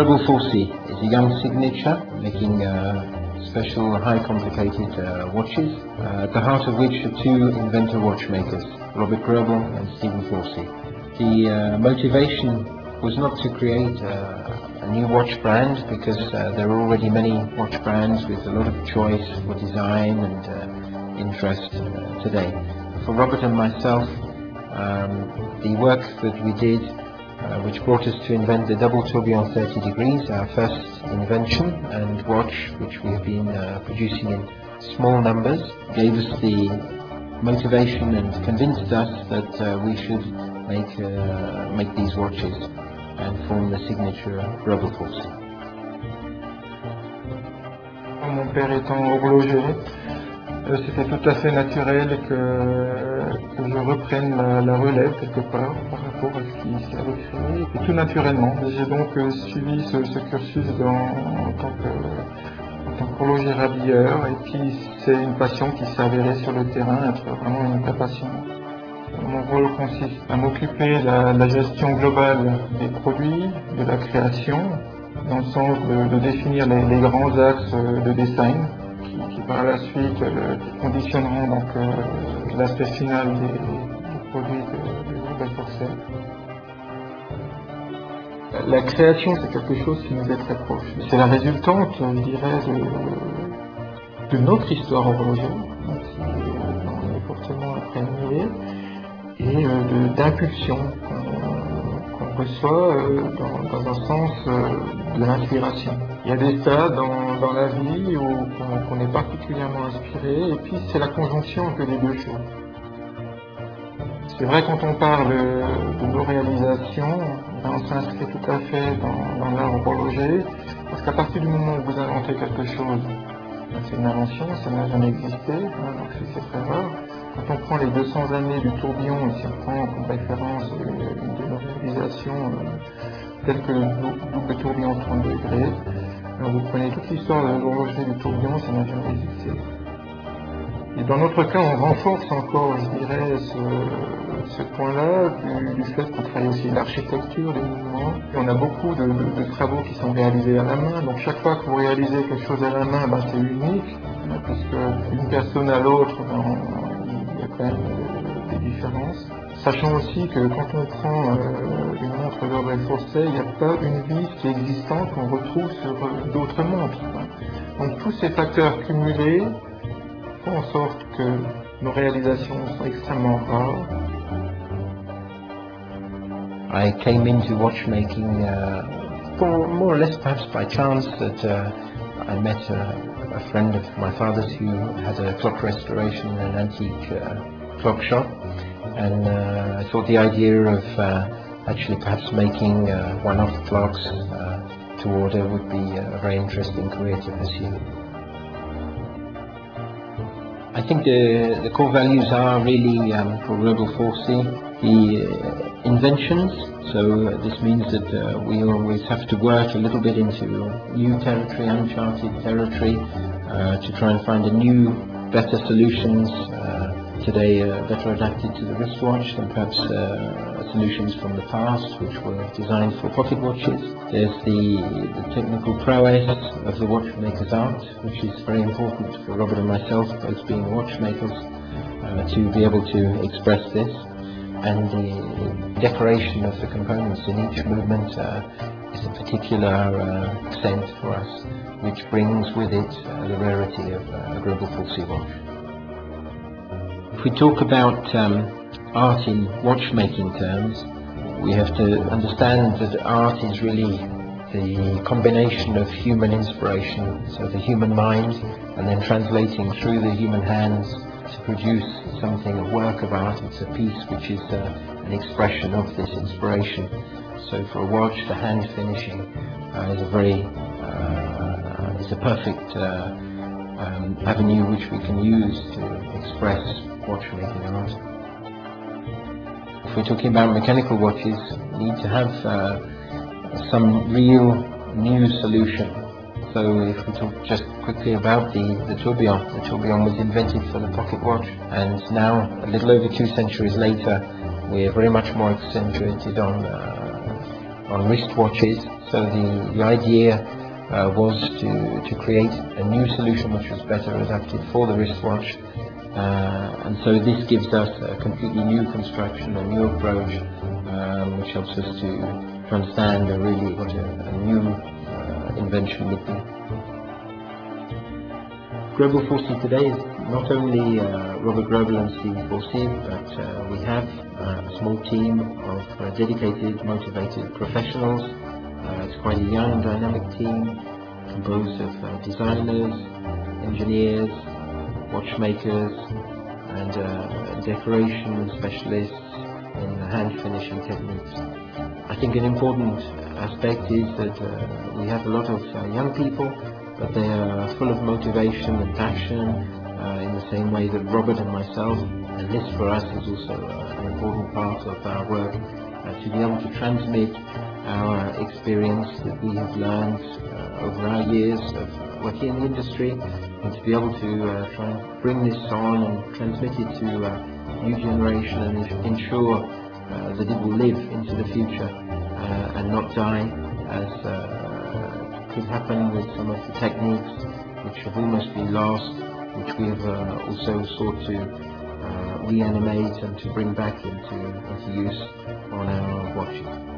Greubel and Forsey is a young signature making special high complicated watches, at the heart of which are two inventor watchmakers, Robert Greubel and Stephen Forsey. The motivation was not to create a new watch brand, because there are already many watch brands with a lot of choice for design and interest today. For Robert and myself, the work that we did, which brought us to invent the double tourbillon 30 degrees, our first invention and watch, which we have been producing in small numbers, gave us the motivation and convinced us that we should make these watches and form the signature Greubel and Forsey. Mon père étant horloger, c'était tout à fait naturel que je reprenne la relève quelque part par rapport à ce qui s'avait créé, et tout naturellement. J'ai donc suivi ce cursus en tant qu'horloger habilleur, et puis c'est une passion qui s'est avérée sur le terrain être vraiment une vraie passion. Mon rôle consiste à m'occuper de la gestion globale des produits, de la création, dans le sens de définir les grands axes de design, qui par la suite conditionneront donc l'aspect final des produits de Greubel and Forsey. La création, c'est quelque chose qui nous est très proche. C'est la résultante, je dirais, de notre histoire horlogère, qui est fortement imprégnée, et d'impulsion qu'on reçoit dans un sens de l'inspiration. Il y a des stades dans la vie où on est particulièrement inspiré, et puis c'est la conjonction un peu des deux choses. C'est vrai, quand on parle de nos réalisations, on s'inscrit tout à fait dans l'art horloger, parce qu'à partir du moment où vous inventez quelque chose, c'est une invention, ça n'a jamais existé, donc c'est très rare. Quand on prend les 200 années du tourbillon, et si on prend comme référence une de nos réalisations telle que le double tourbillon 30 degrés, alors vous prenez toute l'histoire de l'horlogerie du tourbillon, ça n'a jamais existé. Et dans notre cas, on renforce encore, je dirais, ce point-là du fait qu'on travaille aussi l'architecture des mouvements. Et on a beaucoup de travaux qui sont réalisés à la main, donc chaque fois que vous réalisez quelque chose à la main, c'est unique, puisque d'une personne à l'autre, il y a quand même des différences. Sachant aussi que quand on prend une montre Greubel and Forsey, il n'y a pas une vis qui est existante qu'on retrouve sur d'autres montres. Donc tous ces facteurs cumulés font en sorte que nos réalisations sont extrêmement rares. I came into watchmaking for more or less perhaps by chance, that I met a friend of my father's who had a clock restoration in an antique clock shop, and I thought the idea of actually perhaps making one-off clocks to order would be a very interesting career to pursue. I think the core values are really, for Greubel and Forsey, the inventions. So this means that we always have to work a little bit into new territory, uncharted territory, to try and find better solutions, today better adapted to the wristwatch than perhaps solutions from the past, which were designed for pocket watches. There's the technical prowess of the watchmaker's art, which is very important for Robert and myself, both being watchmakers, to be able to express this. And the decoration of the components in each movement is a particular accent for us, which brings with it the rarity of a Greubel and Forsey watch. If we talk about art in watchmaking terms, we have to understand that art is really the combination of human inspiration, so the human mind, and then translating through the human hands to produce something, a work of art. It's a piece which is an expression of this inspiration. So for a watch, the hand finishing is a perfect avenue which we can use to express watchmaking art. If we're talking about mechanical watches, we need to have some real new solution. So if we talk just quickly about the tourbillon was invented for the pocket watch, and now, a little over 2 centuries later, we're very much more accentuated on on wristwatches. So the idea was to create a new solution which was better adapted for the wristwatch, and so this gives us a completely new construction, a new approach, which helps us to understand really what a new invention would be. Greubel and Forsey today is not only Robert Greubel and Stephen Forsey, but we have a small team of dedicated, motivated professionals. It's quite a young, dynamic team composed of designers, engineers, watchmakers, and decoration specialists in hand finishing techniques. I think an important aspect is that we have a lot of young people, but they are full of motivation and passion in the same way that Robert and myself, and this for us is also an important part of our work, to be able to transmit our experience that we have learned over our years of working in the industry, and to be able to try and bring this on and transmit it to a new generation and ensure that it will live into the future and not die, as could happen with some of the techniques which have almost been lost, which we have also sought to reanimate and to bring back into use on our watches.